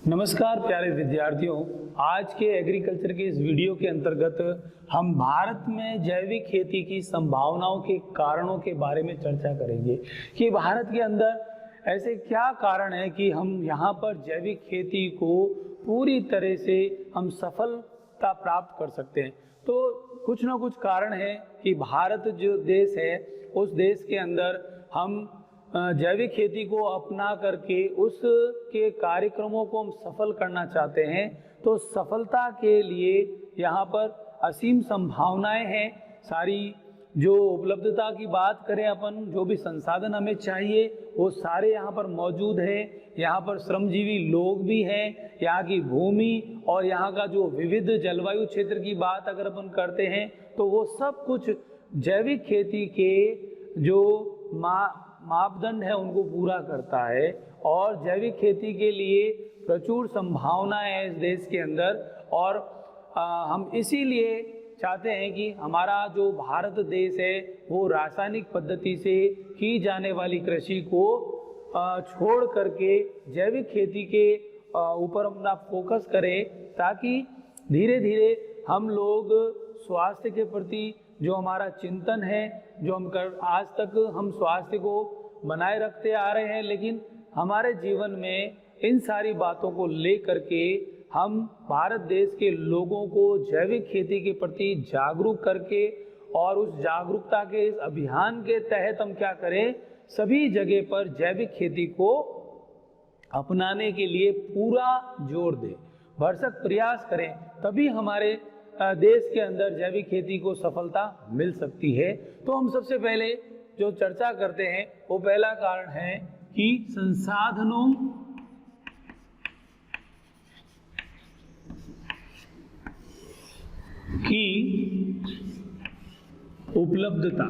नमस्कार प्यारे विद्यार्थियों, आज के एग्रीकल्चर के इस वीडियो के अंतर्गत हम भारत में जैविक खेती की संभावनाओं के कारणों के बारे में चर्चा करेंगे कि भारत के अंदर ऐसे क्या कारण है कि हम यहाँ पर जैविक खेती को पूरी तरह से हम सफलता प्राप्त कर सकते हैं। तो कुछ ना कुछ कारण है कि भारत जो देश है उस देश के अंदर हम जैविक खेती को अपना करके उसके कार्यक्रमों को हम सफल करना चाहते हैं। तो सफलता के लिए यहाँ पर असीम संभावनाएं हैं। सारी जो उपलब्धता की बात करें अपन, जो भी संसाधन हमें चाहिए वो सारे यहाँ पर मौजूद है। यहाँ पर श्रमजीवी लोग भी हैं, यहाँ की भूमि और यहाँ का जो विविध जलवायु क्षेत्र की बात अगर अपन करते हैं तो वो सब कुछ जैविक खेती के जो मापदंड है उनको पूरा करता है। और जैविक खेती के लिए प्रचुर संभावनाएं है इस देश के अंदर। और हम इसीलिए चाहते हैं कि हमारा जो भारत देश है वो रासायनिक पद्धति से की जाने वाली कृषि को छोड़ करके जैविक खेती के ऊपर अपना फोकस करें, ताकि धीरे धीरे हम लोग स्वास्थ्य के प्रति जो हमारा चिंतन है, जो आज तक हम स्वास्थ्य को बनाए रखते आ रहे हैं, लेकिन हमारे जीवन में इन सारी बातों को लेकर के हम भारत देश के लोगों को जैविक खेती के प्रति जागरूक करके और उस जागरूकता के इस अभियान के तहत हम क्या करें, सभी जगह पर जैविक खेती को अपनाने के लिए पूरा जोर दें, भरसक प्रयास करें, तभी हमारे देश के अंदर जैविक खेती को सफलता मिल सकती है। तो हम सबसे पहले जो चर्चा करते हैं वो पहला कारण है कि संसाधनों की उपलब्धता।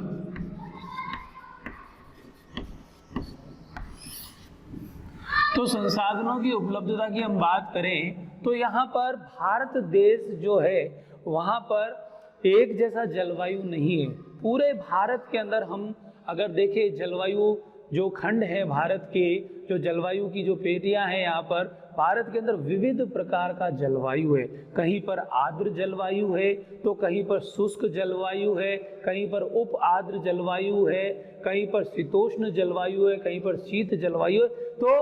तो संसाधनों की उपलब्धता की हम बात करें तो यहाँ पर भारत देश जो है वहाँ पर एक जैसा जलवायु नहीं है। पूरे भारत के अंदर हम अगर देखें जलवायु जो खंड है भारत के, जो जलवायु की जो पेटियां हैं, यहाँ पर भारत के अंदर विविध प्रकार का जलवायु है। कहीं पर आर्द्र जलवायु है तो कहीं पर शुष्क जलवायु है, कहीं पर उप आर्द्र जलवायु है, कहीं पर शीतोष्ण जलवायु है, कहीं पर शीत जलवायु है। तो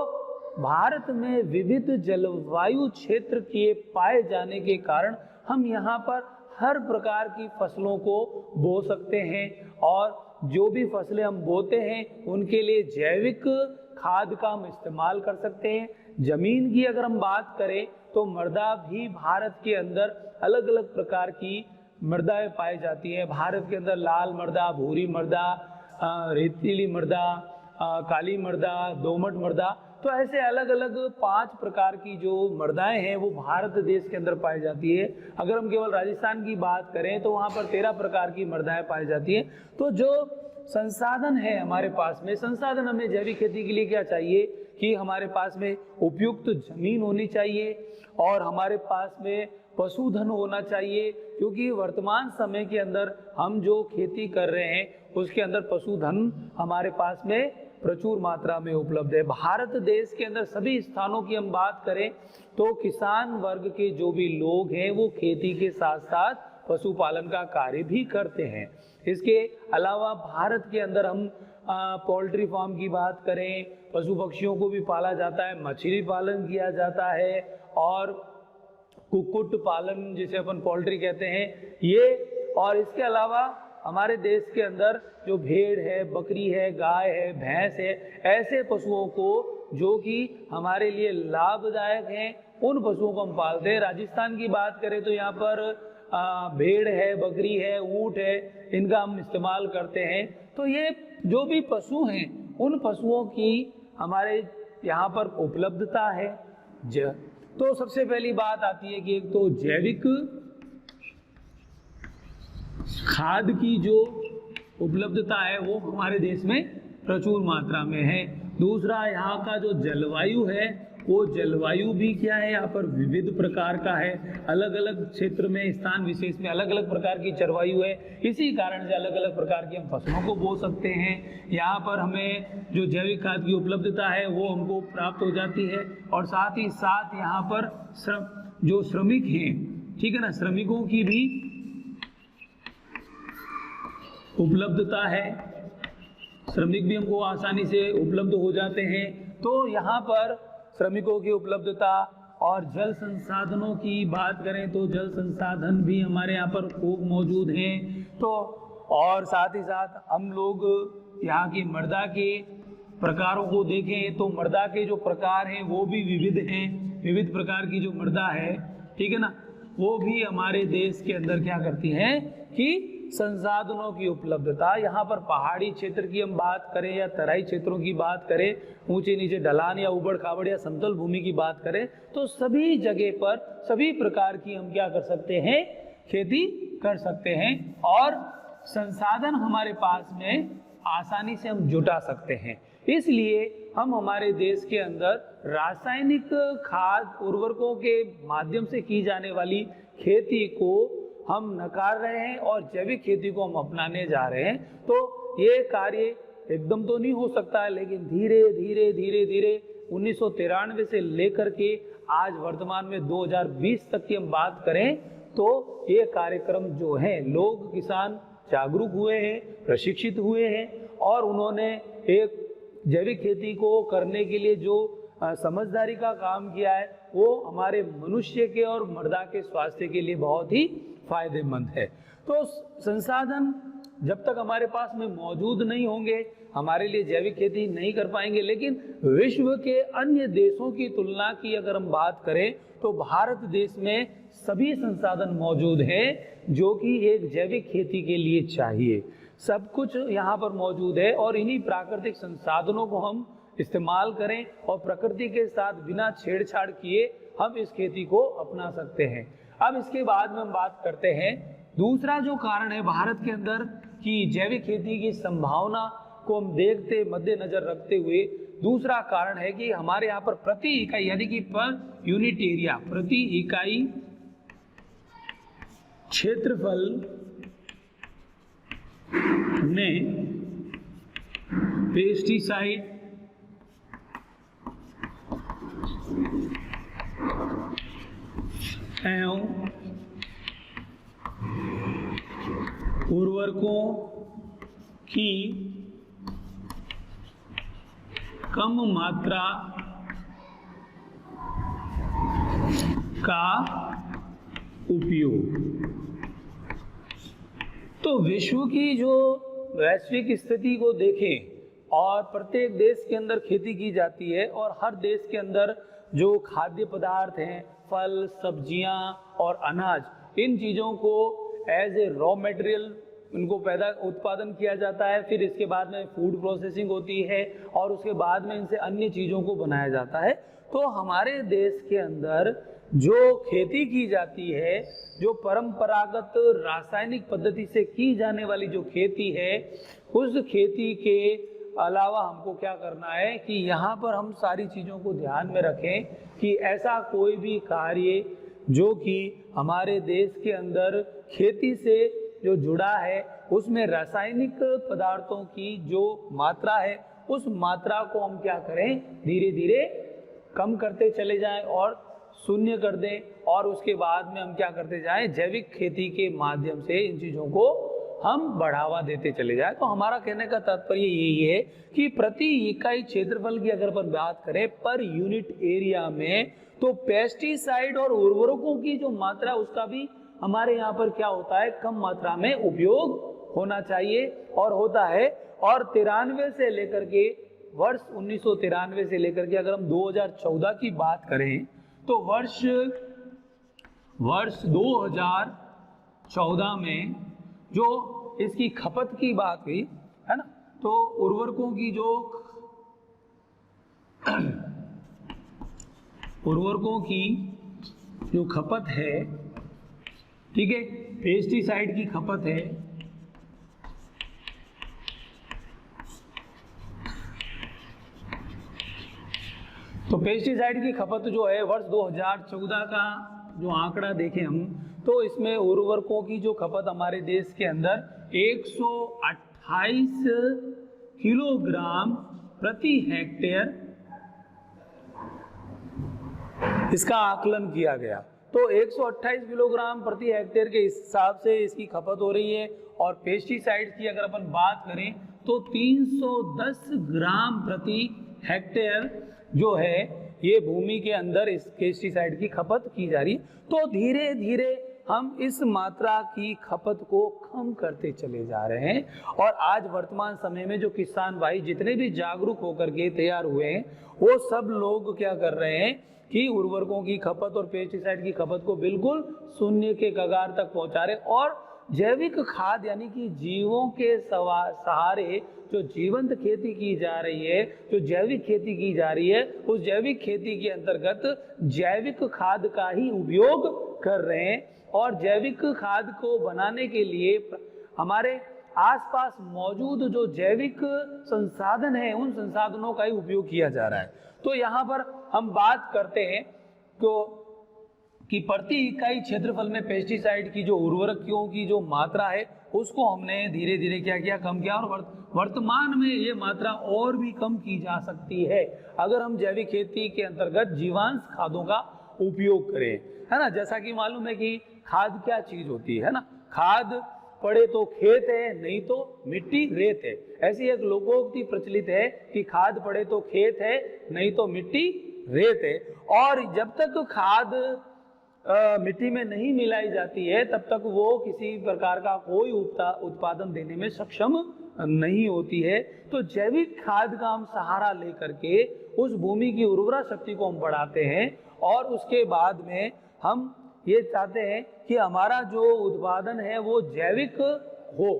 भारत में विविध जलवायु क्षेत्र के पाए जाने के कारण हम यहाँ पर हर प्रकार की फसलों को बो सकते हैं, और जो भी फसलें हम बोते हैं उनके लिए जैविक खाद का हम इस्तेमाल कर सकते हैं। जमीन की अगर हम बात करें तो मृदा भी भारत के अंदर अलग अलग प्रकार की मृदाएं पाई जाती है। भारत के अंदर लाल मृदा, भूरी मृदा, रेतीली मृदा, काली मृदा, दोमट मृदा, तो ऐसे अलग अलग 5 प्रकार की जो मृदाएं हैं वो भारत देश के अंदर पाई जाती है। अगर हम केवल राजस्थान की बात करें तो वहाँ पर 13 प्रकार की मृदाएं पाई जाती है। तो जो संसाधन है हमारे पास में, संसाधन हमें जैविक खेती के लिए क्या चाहिए कि हमारे पास में उपयुक्त जमीन होनी चाहिए और हमारे पास में पशुधन होना चाहिए, क्योंकि वर्तमान समय के अंदर हम जो खेती कर रहे हैं उसके अंदर पशुधन हमारे पास में प्रचुर मात्रा में उपलब्ध है। भारत देश के अंदर सभी स्थानों की हम बात करें तो किसान वर्ग के जो भी लोग हैं वो खेती के साथ साथ पशुपालन का कार्य भी करते हैं। इसके अलावा भारत के अंदर हम पोल्ट्री फार्म की बात करें, पशु पक्षियों को भी पाला जाता है, मछली पालन किया जाता है और कुक्कुट पालन जिसे अपन पोल्ट्री कहते हैं ये। और इसके अलावा हमारे देश के अंदर जो भेड़ है, बकरी है, गाय है, भैंस है, ऐसे पशुओं को जो कि हमारे लिए लाभदायक हैं उन पशुओं को हम पालते हैं। राजस्थान की बात करें तो यहाँ पर भेड़ है, बकरी है, ऊँट है, इनका हम इस्तेमाल करते हैं। तो ये जो भी पशु हैं उन पशुओं की हमारे यहाँ पर उपलब्धता है। तो सबसे पहली बात आती है कि एक तो जैविक खाद की जो उपलब्धता है वो हमारे देश में प्रचुर मात्रा में है। दूसरा, यहाँ का जो जलवायु है वो जलवायु भी क्या है, यहाँ पर विविध प्रकार का है। अलग अलग क्षेत्र में, स्थान विशेष में अलग अलग प्रकार की जलवायु है। इसी कारण से अलग अलग प्रकार की हम फसलों को बो सकते हैं। यहाँ पर हमें जो जैविक खाद की उपलब्धता है वो हमको प्राप्त हो जाती है। और साथ ही साथ यहाँ पर जो श्रमिक हैं, ठीक है ना, श्रमिकों की भी उपलब्धता है। श्रमिक भी हमको आसानी से उपलब्ध हो जाते हैं। तो यहाँ पर श्रमिकों की उपलब्धता और जल संसाधनों की बात करें तो जल संसाधन भी हमारे यहाँ पर खूब मौजूद हैं। तो और साथ ही साथ हम लोग यहाँ की मृदा के प्रकारों को देखें तो मृदा के जो प्रकार हैं वो भी विविध हैं। विविध प्रकार की जो मृदा है, ठीक है ना, वो भी हमारे देश के अंदर क्या करती है कि संसाधनों की उपलब्धता। यहाँ पर पहाड़ी क्षेत्र की हम बात करें या तराई क्षेत्रों की बात करें, ऊंचे नीचे ढलान या उबड़ खाबड़ या समतल भूमि की बात करें, तो सभी जगह पर सभी प्रकार की हम क्या कर सकते हैं, खेती कर सकते हैं। और संसाधन हमारे पास में आसानी से हम जुटा सकते हैं। इसलिए हम हमारे देश के अंदर रासायनिक खाद उर्वरकों के माध्यम से की जाने वाली खेती को हम नकार रहे हैं और जैविक खेती को हम अपनाने जा रहे हैं। तो ये कार्य एकदम तो नहीं हो सकता है, लेकिन धीरे धीरे धीरे धीरे 1993 से लेकर के आज वर्तमान में 2020 तक की हम बात करें तो ये कार्यक्रम जो है, लोग किसान जागरूक हुए हैं, प्रशिक्षित हुए हैं और उन्होंने एक जैविक खेती को करने के लिए जो समझदारी का काम किया है वो हमारे मनुष्य के और मृदा के स्वास्थ्य के लिए बहुत ही फायदेमंद है। तो संसाधन जब तक हमारे पास में मौजूद नहीं होंगे हमारे लिए जैविक खेती नहीं कर पाएंगे। लेकिन विश्व के अन्य देशों की तुलना की अगर हम बात करें तो भारत देश में सभी संसाधन मौजूद हैं जो कि एक जैविक खेती के लिए चाहिए। सब कुछ यहाँ पर मौजूद है और इन्हीं प्राकृतिक संसाधनों को हम इस्तेमाल करें और प्रकृति के साथ बिना छेड़छाड़ किए हम इस खेती को अपना सकते हैं। अब इसके बाद में हम बात करते हैं दूसरा जो कारण है भारत के अंदर कि जैविक खेती की संभावना को हम देखते मद्देनजर रखते हुए दूसरा कारण है कि हमारे यहाँ पर प्रति इकाई यानी कि पर यूनिट एरिया, प्रति इकाई क्षेत्रफल में पेस्टिसाइड एवं उर्वरकों की कम मात्रा का उपयोग। तो विश्व की जो वैश्विक स्थिति को देखें और प्रत्येक देश के अंदर खेती की जाती है और हर देश के अंदर जो खाद्य पदार्थ हैं, फल, सब्जियां और अनाज, इन चीज़ों को एज ए रॉ मटेरियल इनको उत्पादन किया जाता है। फिर इसके बाद में फूड प्रोसेसिंग होती है और उसके बाद में इनसे अन्य चीज़ों को बनाया जाता है। तो हमारे देश के अंदर जो खेती की जाती है, जो परंपरागत रासायनिक पद्धति से की जाने वाली जो खेती है, उस खेती के अलावा हमको क्या करना है कि यहाँ पर हम सारी चीज़ों को ध्यान में रखें कि ऐसा कोई भी कार्य जो कि हमारे देश के अंदर खेती से जो जुड़ा है उसमें रासायनिक पदार्थों की जो मात्रा है उस मात्रा को हम क्या करें, धीरे धीरे कम करते चले जाएं और शून्य कर दें। और उसके बाद में हम क्या करते जाएं, जैविक खेती के माध्यम से इन चीज़ों को हम बढ़ावा देते चले जाएं। तो हमारा कहने का तात्पर्य यही है कि प्रति इकाई क्षेत्रफल की अगर अपन बात करें पर यूनिट एरिया में, तो पेस्टिसाइड और उर्वरकों की जो मात्रा उसका भी हमारे यहाँ पर क्या होता है, कम मात्रा में उपयोग होना चाहिए और होता है। और 93 से लेकर के वर्ष 1993 से लेकर के अगर हम 2014 की बात करें तो वर्ष 2014 में जो इसकी खपत की बात हुई है ना, तो उर्वरकों की जो खपत है, ठीक है, पेस्टिसाइड की खपत है, तो पेस्टिसाइड की खपत जो है वर्ष 2014 का जो आंकड़ा देखें हम, तो इसमें उर्वरकों की जो खपत हमारे देश के अंदर 128 किलोग्राम प्रति हेक्टेयर इसका आकलन किया गया। तो 128 किलोग्राम प्रति हेक्टेयर के हिसाब से इसकी खपत हो रही है। और पेस्टिसाइड की अगर अपन बात करें तो 310 ग्राम प्रति हेक्टेयर जो है ये भूमि के अंदर इस पेस्टिसाइड की खपत की जा रही है। तो धीरे धीरे हम इस मात्रा की खपत को कम करते चले जा रहे हैं। और आज वर्तमान समय में जो किसान भाई जितने भी जागरूक होकर के तैयार हुए हैं, वो सब लोग क्या कर रहे हैं कि उर्वरकों की खपत और पेस्टिसाइड की खपत को बिल्कुल शून्य के कगार तक पहुंचा रहे। और जैविक खाद यानी कि जीवों के सहारे जो जीवंत खेती की जा रही है, जो जैविक खेती की जा रही है, उस जैविक खेती के अंतर्गत जैविक खाद का ही उपयोग कर रहे हैं। और जैविक खाद को बनाने के लिए हमारे आसपास मौजूद जो जैविक संसाधन है, उन संसाधनों का ही उपयोग किया जा रहा है। तो यहाँ पर हम बात करते हैं तो कि प्रति इकाई क्षेत्रफल में पेस्टिसाइड की जो उर्वरकों की जो मात्रा है उसको हमने धीरे धीरे क्या किया, कम किया। और वर्तमान में ये मात्रा और भी कम की जा सकती है अगर हम जैविक खेती के अंतर्गत जीवांश खादों का उपयोग करें, है ना। जैसा कि मालूम है कि खाद क्या चीज होती है ना। खाद पड़े तो खेत है, नहीं तो मिट्टी रेत है। ऐसी एक लोकोक्ति प्रचलित है कि खाद पड़े तो खेत है, नहीं तो मिट्टी रेत है। और जब तक खाद मिट्टी में नहीं मिलाई जाती है तब तक वो किसी प्रकार का कोई उत्पादन देने में सक्षम नहीं होती है। तो जैविक खाद का हम सहारा लेकर के उस भूमि की उर्वरा शक्ति को हम बढ़ाते हैं। और उसके बाद में हम ये चाहते हैं कि हमारा जो उत्पादन है वो जैविक हो,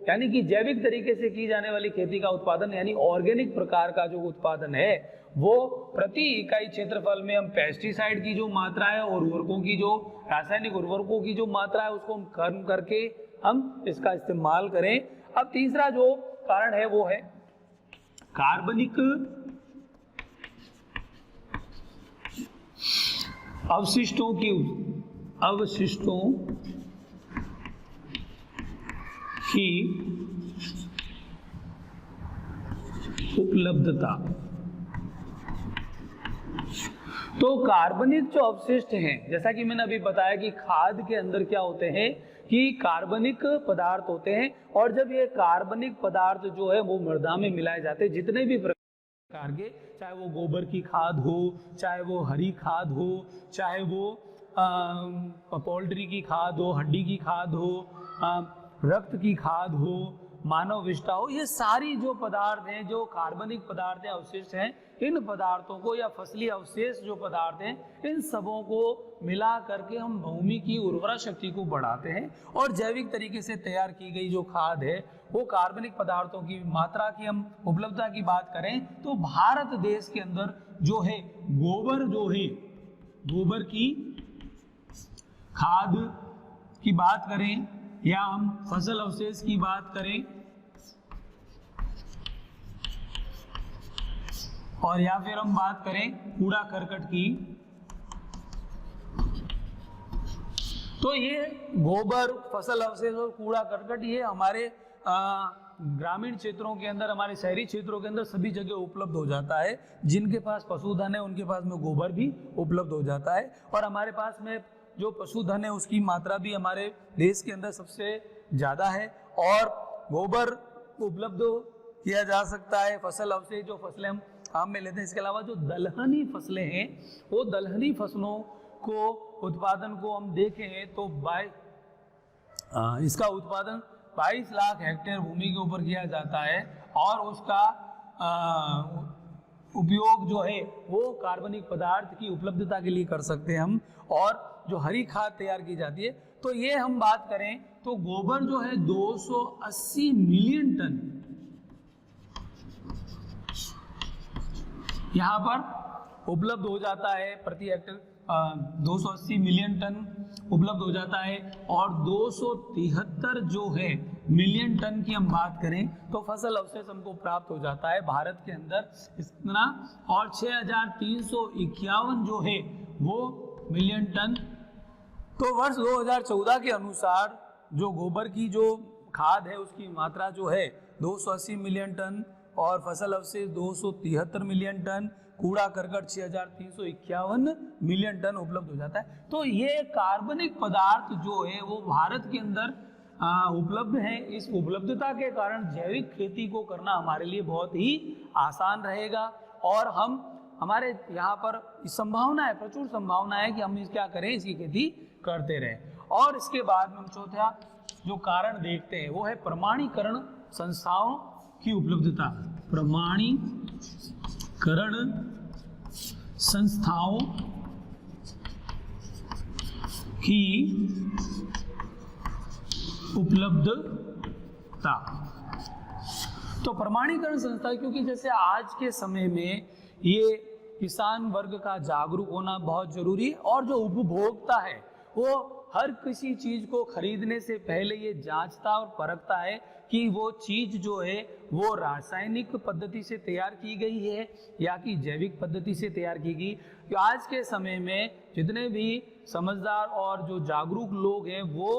यानी कि जैविक तरीके से की जाने वाली खेती का उत्पादन, यानी ऑर्गेनिक प्रकार का जो उत्पादन है वो प्रति इकाई क्षेत्रफल में हम पेस्टिसाइड की जो मात्रा है और उर्वरकों की जो रासायनिक उर्वरकों की जो मात्रा है उसको हम कम करके हम इसका इस्तेमाल करें। अब तीसरा जो कारण है वो है कार्बनिक अवशिष्टों की उपलब्धता। तो कार्बनिक जो अवशिष्ट हैं, जैसा कि मैंने अभी बताया कि खाद के अंदर क्या होते हैं कि कार्बनिक पदार्थ होते हैं। और जब ये कार्बनिक पदार्थ जो है वो मृदा में मिलाए जाते हैं, जितने भी प्रकार के, चाहे वो गोबर की खाद हो, चाहे वो हरी खाद हो, चाहे वो पोल्ट्री की खाद हो, हड्डी की खाद हो, रक्त की खाद हो, मानव विष्ठा हो, ये सारी जो पदार्थ हैं, जो कार्बनिक पदार्थ हैं, अवशिष्ट हैं, इन पदार्थों को या फसली अवशेष जो पदार्थ हैं, इन सबों को मिला करके हम भूमि की उर्वरा शक्ति को बढ़ाते हैं। और जैविक तरीके से तैयार की गई जो खाद है वो कार्बनिक पदार्थों की मात्रा की हम उपलब्धता की बात करें तो भारत देश के अंदर जो है गोबर जो है, गोबर की खाद की बात करें या हम फसल अवशेष की बात करें और या फिर हम बात करें कूड़ा करकट की, तो ये गोबर, फसल अवशेष और कूड़ा करकट ये हमारे ग्रामीण क्षेत्रों के अंदर, हमारे शहरी क्षेत्रों के अंदर सभी जगह उपलब्ध हो जाता है। जिनके पास पशुधन है उनके पास में गोबर भी उपलब्ध हो जाता है। और हमारे पास में जो पशुधन है उसकी मात्रा भी हमारे देश के अंदर सबसे ज़्यादा है और गोबर उपलब्ध किया जा सकता है। फसल अवशेष जो फसलें हम आम में लेते हैं, इसके अलावा जो दलहनी फसलें हैं वो दलहनी फसलों को उत्पादन को हम देखें तो इसका उत्पादन 22 लाख हेक्टेयर भूमि के ऊपर किया जाता है और उसका उपयोग जो है वो कार्बनिक पदार्थ की उपलब्धता के लिए कर सकते हैं हम। और जो हरी खाद तैयार की जाती है तो ये हम बात करें तो गोबर जो है 280 मिलियन टन यहाँ पर उपलब्ध हो जाता है प्रति हेक्टेयर। 280 मिलियन टन उपलब्ध हो जाता है, और 273 जो है मिलियन टन की हम बात करें तो फसल अवशेष हमको प्राप्त हो जाता है भारत के अंदर इतना, और 6351 जो है वो मिलियन टन। तो वर्ष 2014 के अनुसार जो गोबर की जो खाद है उसकी मात्रा जो है 280 मिलियन टन, और फसल अवशेष 273 मिलियन टन, कूड़ा करकट 6351 मिलियन टन उपलब्ध हो जाता है। तो ये कार्बनिक पदार्थ जो है वो भारत के अंदर उपलब्ध है। इस उपलब्धता के कारण जैविक खेती को करना हमारे लिए बहुत ही आसान रहेगा, और हमारे यहाँ पर संभावना है, प्रचुर संभावना है कि हम क्या करें, इसकी खेती करते रहें। और इसके बाद में हम चौथा जो कारण देखते हैं वो है प्रमाणीकरण संस्थाओं की उपलब्धता। प्रमाणीकरण संस्थाओं की उपलब्धता। तो प्रमाणीकरण संस्था, क्योंकि जैसे आज के समय में ये किसान वर्ग का जागरूक होना बहुत जरूरी है, और जो उपभोक्ता है वो हर किसी चीज को खरीदने से पहले ये जांचता और परखता है कि वो चीज जो है वो रासायनिक पद्धति से तैयार की गई है या कि जैविक पद्धति से तैयार की गई। आज के समय में जितने भी समझदार और जो जागरूक लोग हैं वो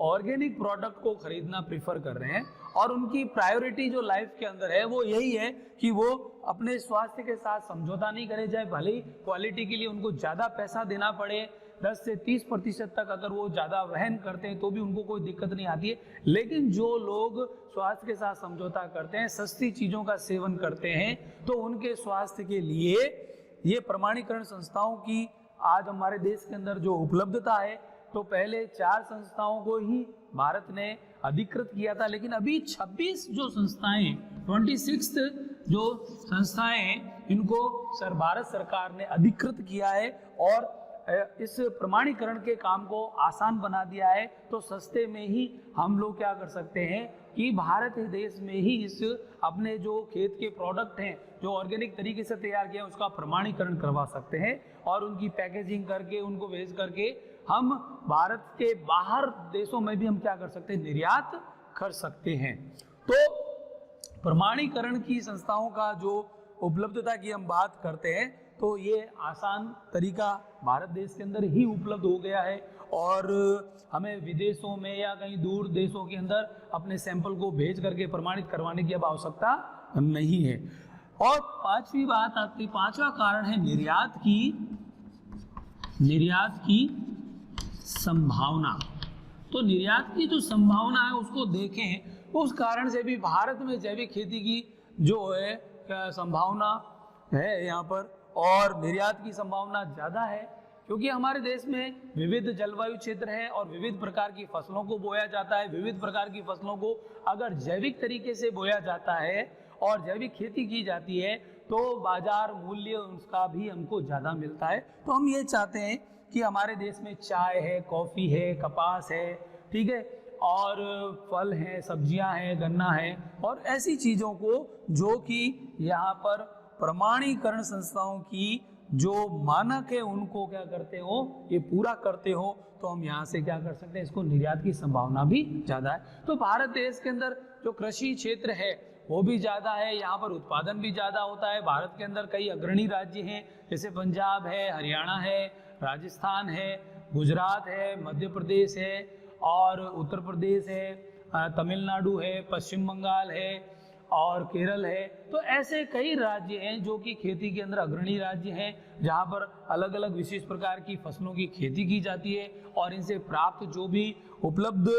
ऑर्गेनिक प्रोडक्ट को खरीदना प्रीफर कर रहे हैं, और उनकी प्रायोरिटी जो लाइफ के अंदर है वो यही है कि वो अपने स्वास्थ्य के साथ समझौता नहीं करे, जाए भले ही क्वालिटी के लिए उनको ज़्यादा पैसा देना पड़े, 10 से 30% तक अगर वो ज़्यादा वहन करते हैं तो भी उनको कोई दिक्कत नहीं आती है। लेकिन जो लोग स्वास्थ्य के साथ समझौता करते हैं, सस्ती चीज़ों का सेवन करते हैं, तो उनके स्वास्थ्य के लिए ये प्रमाणीकरण संस्थाओं की आज हमारे देश के अंदर जो उपलब्धता है, तो पहले 4 संस्थाओं को ही भारत ने अधिकृत किया था, लेकिन अभी 26 जो संस्थाएं, 26 जो संस्थाएं हैं, इनको भारत सरकार ने अधिकृत किया है और इस प्रमाणीकरण के काम को आसान बना दिया है। तो सस्ते में ही हम लोग क्या कर सकते हैं कि भारत देश में ही इस अपने जो खेत के प्रोडक्ट हैं जो ऑर्गेनिक तरीके से तैयार किया उसका प्रमाणीकरण करवा सकते हैं, और उनकी पैकेजिंग करके उनको भेज करके हम भारत के बाहर देशों में भी हम क्या कर सकते हैं, निर्यात कर सकते हैं। तो प्रमाणीकरण की संस्थाओं का जो उपलब्धता की हम बात करते हैं, तो ये आसान तरीका भारत देश के अंदर ही उपलब्ध हो गया है, और हमें विदेशों में या कहीं दूर देशों के अंदर अपने सैंपल को भेज करके प्रमाणित करवाने की अब आवश्यकता नहीं है। और पांचवी बात आती, पांचवा कारण है निर्यात की संभावना। तो निर्यात की जो संभावना है उसको देखें, उस कारण से भी भारत में जैविक खेती की जो है संभावना है यहाँ पर, और निर्यात की संभावना ज़्यादा है, क्योंकि हमारे देश में विविध जलवायु क्षेत्र है और विविध प्रकार की फसलों को बोया जाता है। विविध प्रकार की फसलों को अगर जैविक तरीके से बोया जाता है और जैविक खेती की जाती है तो बाजार मूल्य उसका भी हमको ज़्यादा मिलता है। तो हम ये चाहते हैं कि हमारे देश में चाय है, कॉफ़ी है, कपास है, ठीक है, और फल हैं, सब्जियां हैं, गन्ना है, और ऐसी चीज़ों को जो कि यहाँ पर प्रमाणीकरण संस्थाओं की जो मानक है उनको क्या करते हो, ये पूरा करते हो, तो हम यहाँ से क्या कर सकते हैं, इसको निर्यात की संभावना भी ज़्यादा है। तो भारत देश के अंदर जो कृषि क्षेत्र है वो भी ज़्यादा है, यहाँ पर उत्पादन भी ज़्यादा होता है। भारत के अंदर कई अग्रणी राज्य हैं, जैसे पंजाब है, हरियाणा है, राजस्थान है, गुजरात है, मध्य प्रदेश है, और उत्तर प्रदेश है, तमिलनाडु है, पश्चिम बंगाल है और केरल है। तो ऐसे कई राज्य हैं जो कि खेती के अंदर अग्रणी राज्य हैं, जहाँ पर अलग अलग विशेष प्रकार की फसलों की खेती की जाती है, और इनसे प्राप्त जो भी उपलब्ध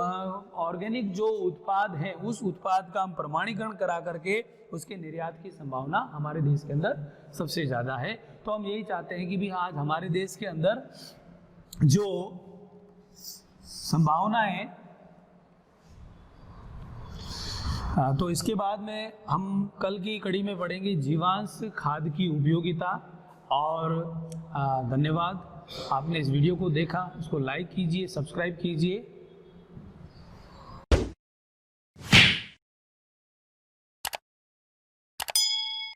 ऑर्गेनिक जो उत्पाद है उस उत्पाद का हम प्रमाणीकरण करा करके उसके निर्यात की संभावना हमारे देश के अंदर सबसे ज़्यादा है। तो हम यही चाहते हैं कि भी आज हमारे देश के अंदर जो संभावनाएं, तो इसके बाद में हम कल की कड़ी में पढ़ेंगे जीवांश खाद की उपयोगिता। और धन्यवाद, आपने इस वीडियो को देखा, इसको लाइक कीजिए, सब्सक्राइब कीजिए।